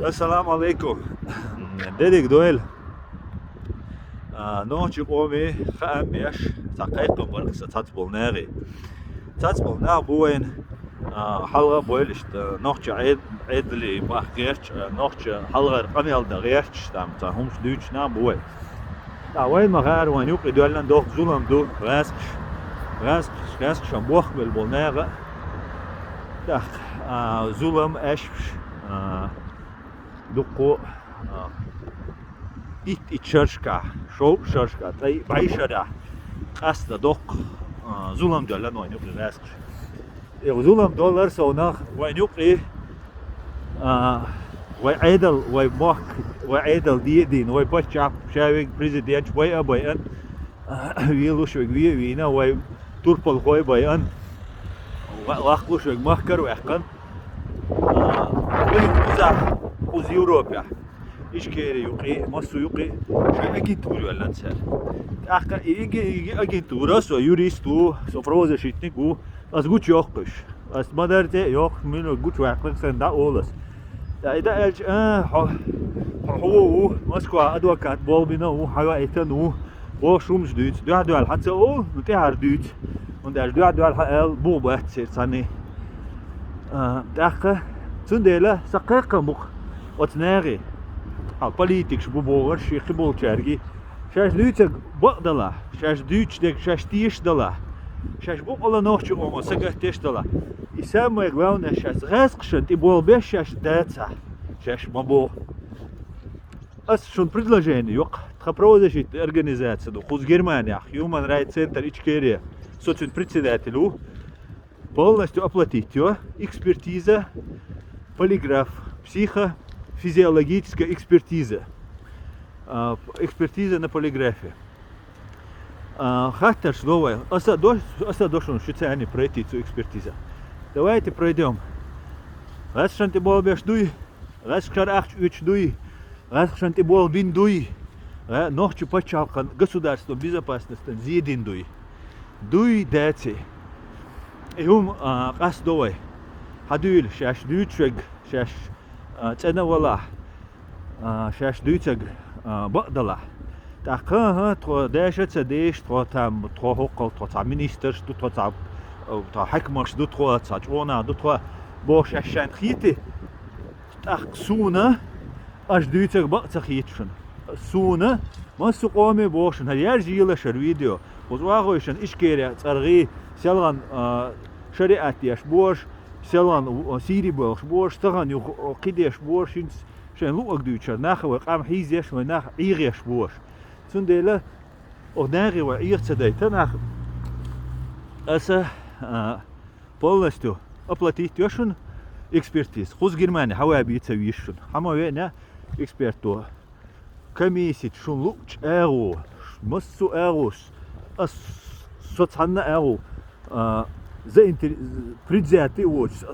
السلام عليكم. ديدك دويل نوچ قومي خام يش تقيق برق ستاتبل ناغي تاتبل نا بوين حلقة بويلش نوچ عيد لي باخيرش نوچ حلقة قميل دغيرش تام همش دوچ نا بوين دا وين مغار وين يوقي دولن دوخ ظلم دو راسك شمبوخ بالبولناغة داخ ظلم اش دقو إتشرشكا شو شرشكا تاي بعيشة قصد دق ظلم دولار وين يقول راسك ظلم دولار سوناخ وين يقول وعيدل وماك وعيدل دين وبتشعب شايف بريزيدنت ويا ويلوش وينا وي توربل خوي بيان واخلوش مهكر ويحقن ويزح وز يوروبيا إيش كيري يقي مصر يقي شو أجين تقول ولا نسال أخ يجي أجين تورس ويوريستو سفروز شيتنيكو أس قوت يوقش أس ما درت يوق منو قوت ويحقن سندا أولس إذا أج هو مسكوا أدوكات بول بينه حوا إتنو وشومش دوت دوال حتى أو نتهار دوت und دوال حال بوبات سيرساني داخل تندلا سقيقة مخ وتناغي politics بوبور شيخ بولشارجي شاش دوتك بقدلا شاش دوتش دك شاش تيش دلا شاش بقلا نوش أو سقه تيش دلا يسمى يقولون شاش غاسقشن تبول بيش شاش داتسا شاش مبو أس شون предложение يق تخبروزشيت организация خوز Германия Human Rights Center Ичкерия социн председателю полностью оплатить его экспертиза полиграф психофизиологическая экспертиза экспертиза на полиграфе хаттер слово оса дошон шицани пройти эту экспертизу давайте пройдем раз шанти бол беш дуй раз шар ахч уч дуй раз шанти бол бин дуй ночью почалкан государство безопасности зидин дуй дати يوم قصدوي هدول شاش دوتشج شاش تنا ولا شاش دوتشج بقدلا تاخها تو داشت سديش تو تام تو حقل تو تام مينستر تو تام تو حكمش دو تو تاجونا دو تو بوش عشان خيتي تاخسونا اش دوتشج بقتخيتشن سونا ما سقومي بوشن هيرجيلا شر فيديو وزواغوشن ايش كيريا ترغي سلان شريعة ياش بوش سلان سيري بوش بوش تغن يو قديش بوش شن لو اقدوتشر ناخ وقام حيز ياش وناخ ايغيش بوش سنديلا وناغي وايغ تدايتا ناخ اسا полностью оплатить يوشن экспертиз خوز Германия حوابي تسويشن حما وينا экспертو комиссия شون لوش اغو مسو اغوس اس соцханна эу предвзятый watch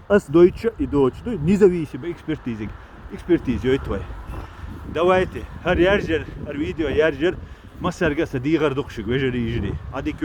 as Deutsche и Deutsch независимый экспертизой твой давайте هر يرجر هر فيديو يرجر ما سرقة صديقة ردخشك وجري يجري هذيك